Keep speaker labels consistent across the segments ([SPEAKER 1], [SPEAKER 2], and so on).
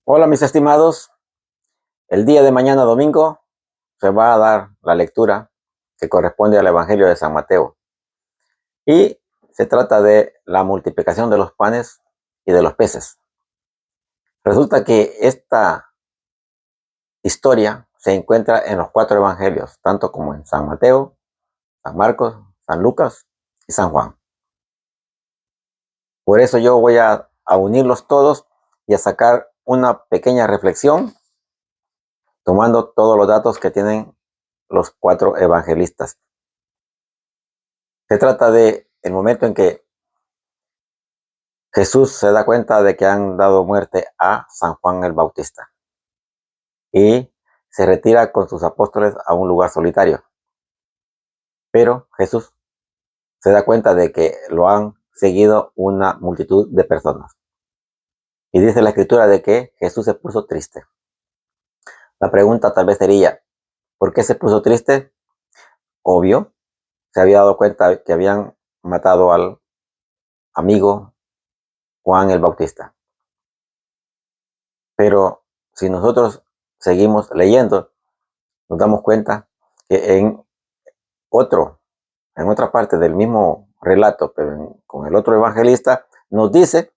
[SPEAKER 1] Hola mis estimados, el día de mañana domingo se va a dar la lectura que corresponde al Evangelio de San Mateo y se trata de la multiplicación de los panes y de los peces. Resulta que esta historia se encuentra en los 4 evangelios, tanto como en San Mateo, San Marcos, San Lucas y San Juan. Por eso yo voy a unirlos todos y a sacar una pequeña reflexión tomando todos los datos que tienen los 4 evangelistas. Se trata de el momento en que Jesús se da cuenta de que han dado muerte a San Juan el Bautista y se retira con sus apóstoles a un lugar solitario. Pero Jesús se da cuenta de que lo han seguido una multitud de personas. Y dice la escritura de que Jesús se puso triste. La pregunta tal vez sería, ¿por qué se puso triste? Obvio, se había dado cuenta que habían matado al amigo Juan el Bautista. Pero si nosotros seguimos leyendo, nos damos cuenta que otro, en otra parte del mismo relato, pero con el otro evangelista, nos dice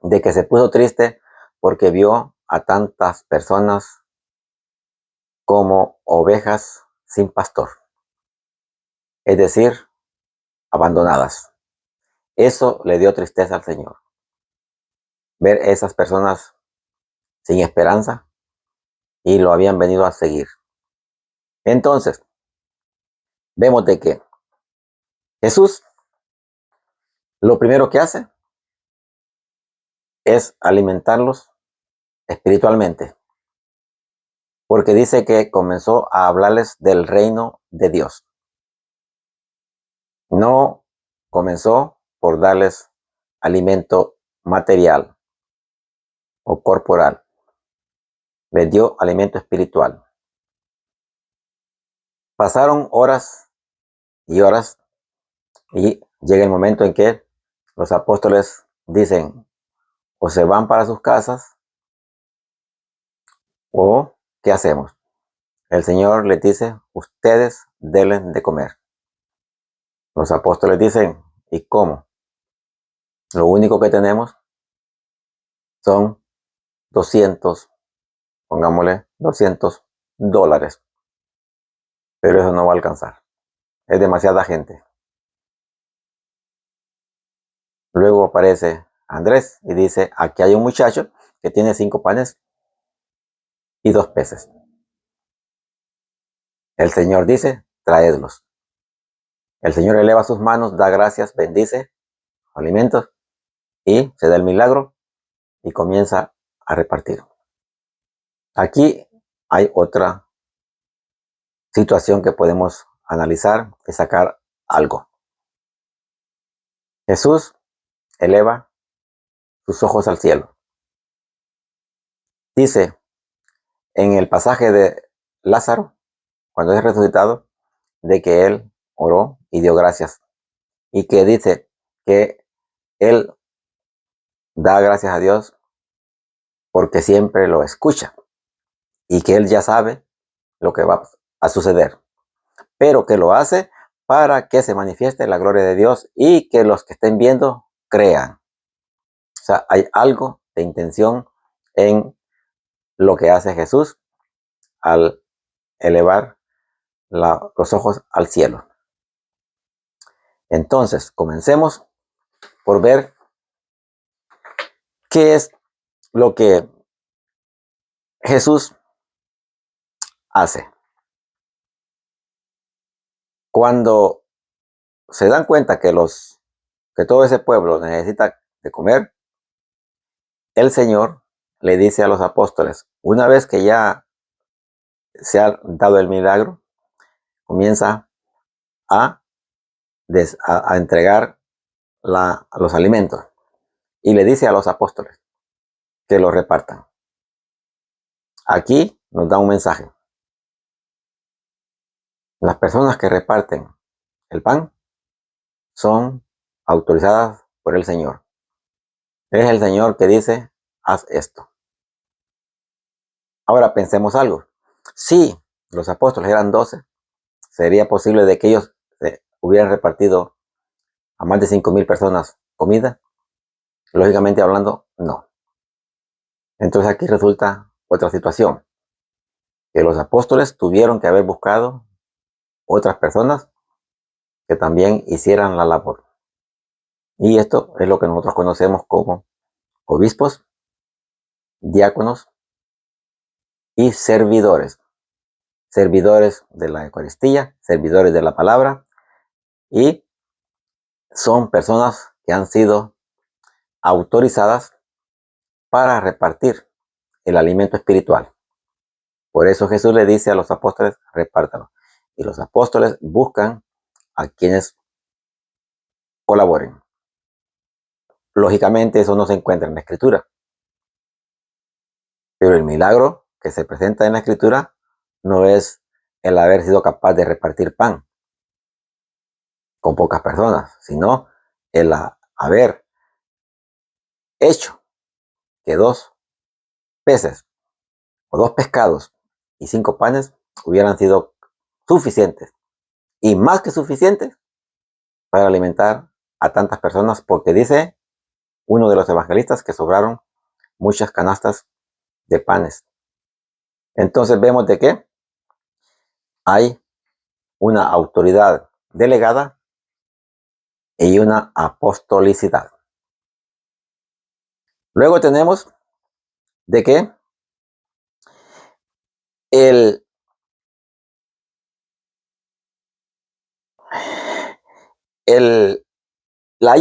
[SPEAKER 1] de que se puso triste porque vio a tantas personas como ovejas sin pastor, es decir, abandonadas. Eso le dio tristeza al Señor, ver esas personas sin esperanza y lo habían venido a seguir. Entonces, vemos de que Jesús lo primero que hace es alimentarlos espiritualmente, porque dice que comenzó a hablarles del reino de Dios. No comenzó por darles alimento material o corporal, les dio alimento espiritual. Pasaron horas y horas y llega el momento en que los apóstoles dicen, o se van para sus casas o ¿qué hacemos? El Señor les dice, ustedes deben de comer. Los apóstoles dicen, ¿y cómo? Lo único que tenemos son 200, pongámosle $200, pero eso no va a alcanzar. Es demasiada gente. Luego aparece Andrés y dice, aquí hay un muchacho que tiene 5 panes y 2 peces. El Señor dice, traedlos. El Señor eleva sus manos, da gracias, bendice alimentos y se da el milagro y comienza a repartir. Aquí hay otra situación que podemos analizar y sacar algo. Jesús eleva sus ojos al cielo. Dice en el pasaje de Lázaro, cuando es resucitado, de que él oró y dio gracias. Y que dice que él da gracias a Dios porque siempre lo escucha. Y que él ya sabe lo que va a suceder. Pero que lo hace para que se manifieste la gloria de Dios y que los que estén viendo crean. O sea, hay algo de intención en lo que hace Jesús al elevar los ojos al cielo. Entonces, comencemos por ver qué es lo que Jesús hace. Cuando se dan cuenta que todo ese pueblo necesita de comer, el Señor le dice a los apóstoles, una vez que ya se ha dado el milagro, comienza a, a entregar los alimentos y le dice a los apóstoles que los repartan. Aquí nos da un mensaje. Las personas que reparten el pan son autorizadas por el Señor. Es el Señor que dice, haz esto. Ahora pensemos algo. Si los apóstoles eran 12, ¿sería posible de que ellos hubieran repartido a más de 5,000 personas comida? Lógicamente hablando, no. Entonces aquí resulta otra situación, que los apóstoles tuvieron que haber buscado otras personas que también hicieran la labor. Y esto es lo que nosotros conocemos como obispos, diáconos y servidores. Servidores de la Eucaristía, servidores de la palabra, y son personas que han sido autorizadas para repartir el alimento espiritual. Por eso Jesús le dice a los apóstoles, repártalo. Y los apóstoles buscan a quienes colaboren. Lógicamente eso no se encuentra en la Escritura. Pero el milagro que se presenta en la Escritura no es el haber sido capaz de repartir pan con pocas personas, sino el haber hecho que 2 peces o 2 pescados y 5 panes hubieran sido suficientes y más que suficientes para alimentar a tantas personas, porque dice uno de los evangelistas que sobraron muchas canastas de panes. Entonces vemos de que hay una autoridad delegada y una apostolicidad. Luego tenemos de que el, el, la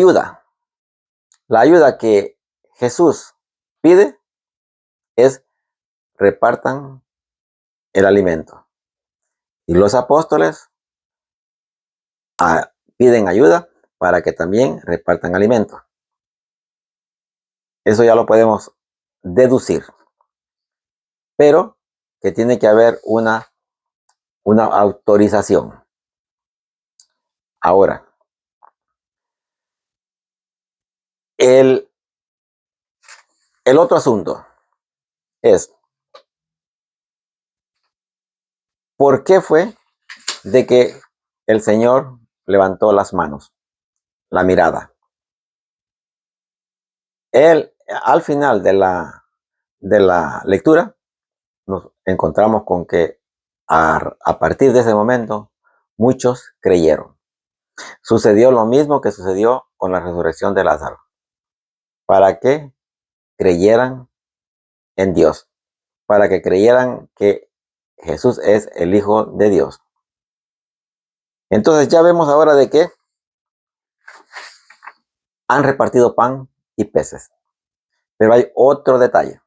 [SPEAKER 1] ayuda que Jesús pide es repartan el alimento. Y los apóstoles piden ayuda para que también repartan alimento. Eso ya lo podemos deducir. Pero que tiene que haber una autorización. Ahora, el otro asunto es, ¿por qué fue de que el Señor levantó las manos, la mirada? Él, al final de la lectura, nos encontramos con que a partir de ese momento, muchos creyeron. Sucedió lo mismo que sucedió con la resurrección de Lázaro, para que creyeran en Dios, para que creyeran que Jesús es el Hijo de Dios. Entonces ya vemos ahora de que han repartido pan y peces. Pero hay otro detalle,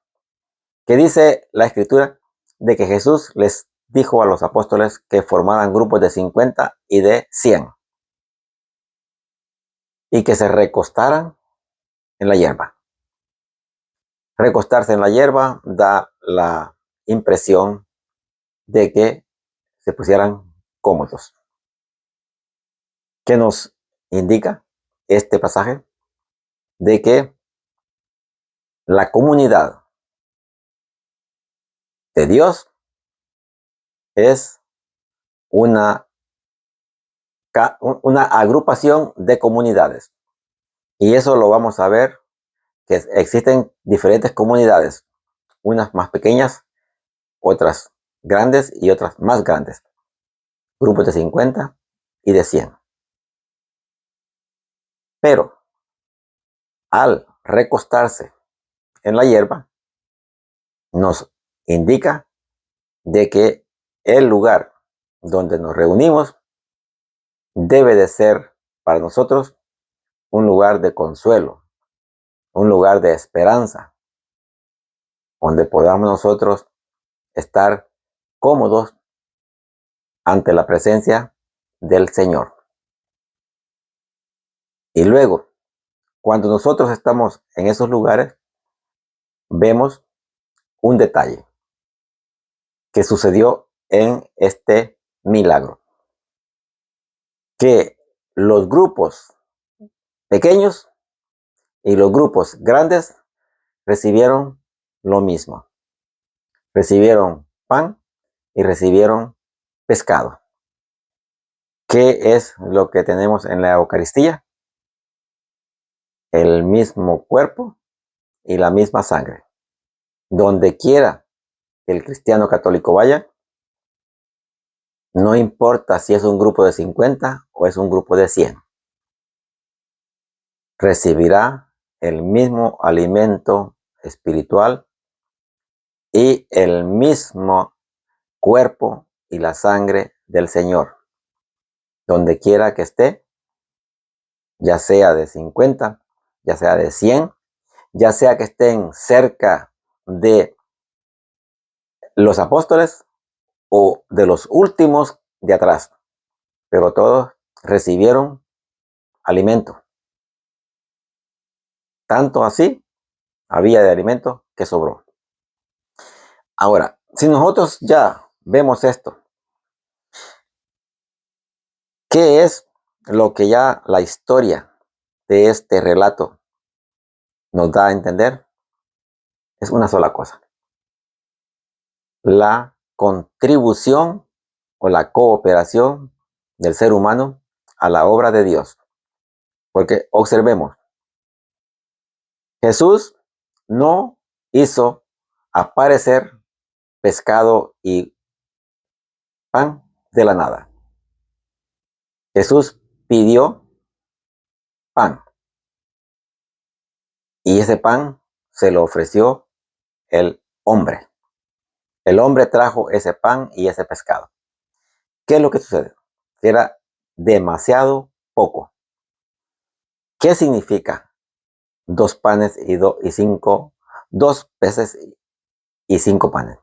[SPEAKER 1] que dice la Escritura de que Jesús les dijo a los apóstoles que formaran grupos de 50 y de 100 y que se recostaran en la hierba. Recostarse en la hierba da la impresión de que se pusieran cómodos. ¿Qué nos indica este pasaje? De que la comunidad de Dios es una agrupación de comunidades. Y eso lo vamos a ver, que existen diferentes comunidades, unas más pequeñas, otras grandes y otras más grandes. Grupos de 50 y de 100. Pero al recostarse en la hierba, nos indica de que el lugar donde nos reunimos debe de ser para nosotros un lugar de consuelo, un lugar de esperanza, donde podamos nosotros estar cómodos ante la presencia del Señor. Y luego, cuando nosotros estamos en esos lugares, vemos un detalle que sucedió en este milagro, que los grupos pequeños y los grupos grandes recibieron lo mismo. recibieron pan y recibieron pescado. ¿Qué es lo que tenemos en la Eucaristía? El mismo cuerpo y la misma sangre. Donde quiera que el cristiano católico vaya, no importa si es un grupo de 50 o es un grupo de 100, recibirá el mismo alimento espiritual y el mismo cuerpo y la sangre del Señor. Donde quiera que esté, ya sea de 50, ya sea de 100, ya sea que estén cerca de los apóstoles o de los últimos de atrás, pero todos recibieron alimento. Tanto así había de alimento que sobró. Ahora, si nosotros ya vemos esto, ¿qué es lo que ya la historia de este relato nos da a entender? Es una sola cosa: la contribución o la cooperación del ser humano a la obra de Dios. Porque observemos, Jesús no hizo aparecer pescado y pan de la nada. Jesús pidió pan y ese pan se lo ofreció el hombre. El hombre trajo ese pan y ese pescado. ¿Qué es lo que sucede? Que era demasiado poco. ¿Qué significa 2 panes y 5, 2 peces y 5 panes?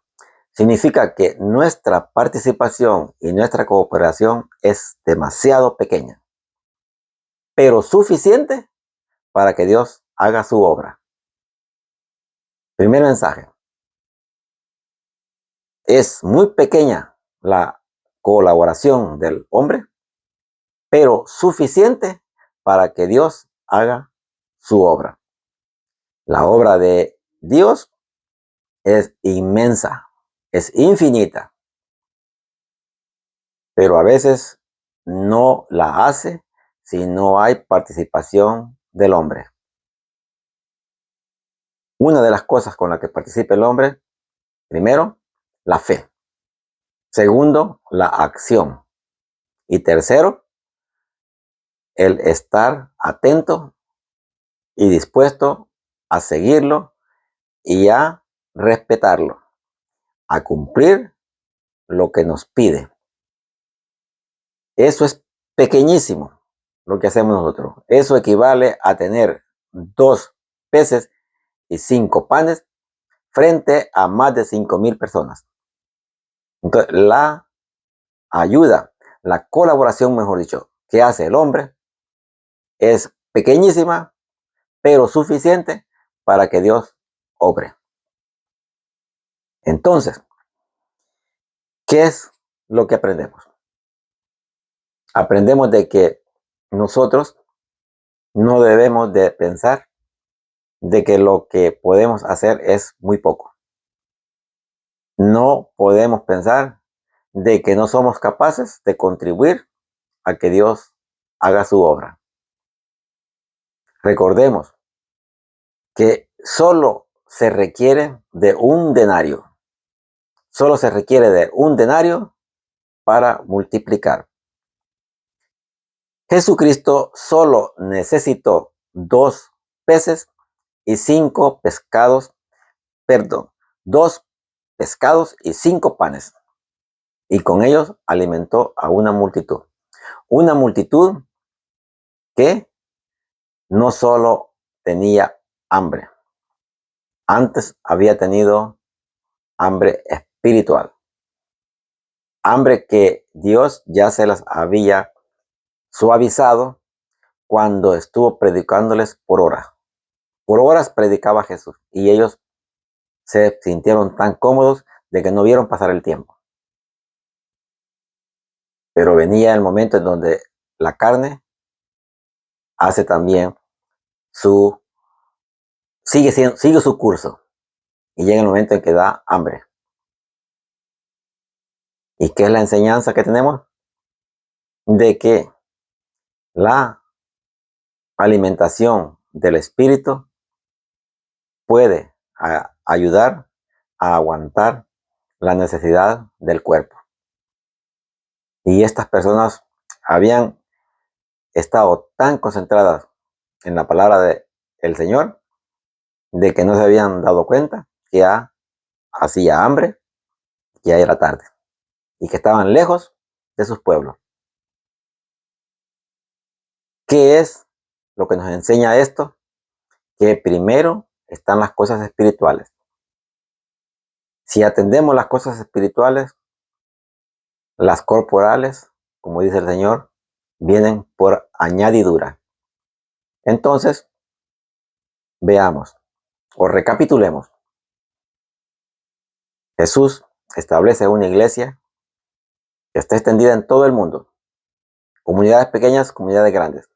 [SPEAKER 1] Significa que nuestra participación y nuestra cooperación es demasiado pequeña, pero suficiente para que Dios haga su obra. Primer mensaje: es muy pequeña la colaboración del hombre, pero suficiente para que Dios haga su obra. La obra de Dios es inmensa, es infinita, pero a veces no la hace si no hay participación del hombre. Una de las cosas con las que participa el hombre: primero, la fe; segundo, la acción; y tercero, el estar atento y dispuesto a seguirlo y a respetarlo, a cumplir lo que nos pide. Eso es pequeñísimo lo que hacemos nosotros. Eso equivale a tener 2 peces y 5 panes frente a más de 5,000 personas. Entonces, la ayuda, la colaboración, mejor dicho, que hace el hombre es pequeñísima, pero suficiente para que Dios obre. Entonces, ¿qué es lo que aprendemos? Aprendemos de que nosotros no debemos de pensar de que lo que podemos hacer es muy poco. No podemos pensar de que no somos capaces de contribuir a que Dios haga su obra. Recordemos que solo se requiere de un denario. Solo se requiere de un denario para multiplicar. Jesucristo solo necesitó 2 peces y 5 pescados, perdón, 2 pescados y 5 panes. Y con ellos alimentó a una multitud. Una multitud que no solo tenía hambre, antes había tenido hambre espiritual. Hambre que Dios ya se las había suavizado cuando estuvo predicándoles por horas. Por horas predicaba Jesús y ellos se sintieron tan cómodos de que no vieron pasar el tiempo. Pero venía el momento en donde la carne hace también sigue su curso y llega el momento en que da hambre. ¿Y qué es la enseñanza que tenemos? De que la alimentación del espíritu puede ayudar a aguantar la necesidad del cuerpo. Y estas personas habían estado tan concentradas en la palabra del Señor de que no se habían dado cuenta que ya hacía hambre, que ya era tarde y que estaban lejos de sus pueblos. ¿Qué es lo que nos enseña esto? Que primero están las cosas espirituales. Si atendemos las cosas espirituales, las corporales, como dice el Señor, vienen por añadidura. Entonces, veamos o recapitulemos. Jesús establece una iglesia que está extendida en todo el mundo, comunidades pequeñas, comunidades grandes,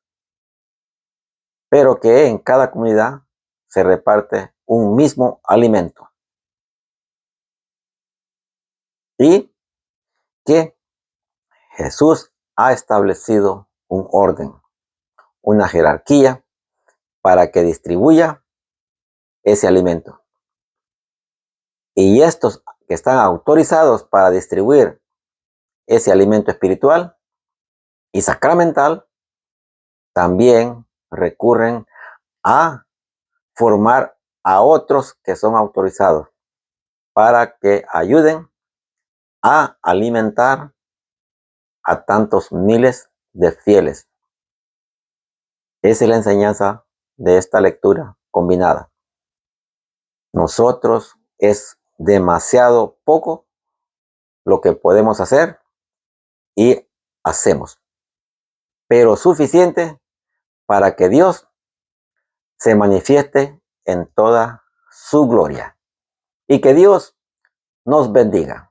[SPEAKER 1] pero que en cada comunidad se reparte un mismo alimento y que Jesús ha establecido un orden, una jerarquía para que distribuya ese alimento. Y estos que están autorizados para distribuir ese alimento espiritual y sacramental también recurren a formar a otros que son autorizados para que ayuden a alimentar a tantos miles de fieles. Esa es la enseñanza de esta lectura combinada. Nosotros es demasiado poco lo que podemos hacer y hacemos, pero suficiente para que Dios se manifieste en toda su gloria y que Dios nos bendiga.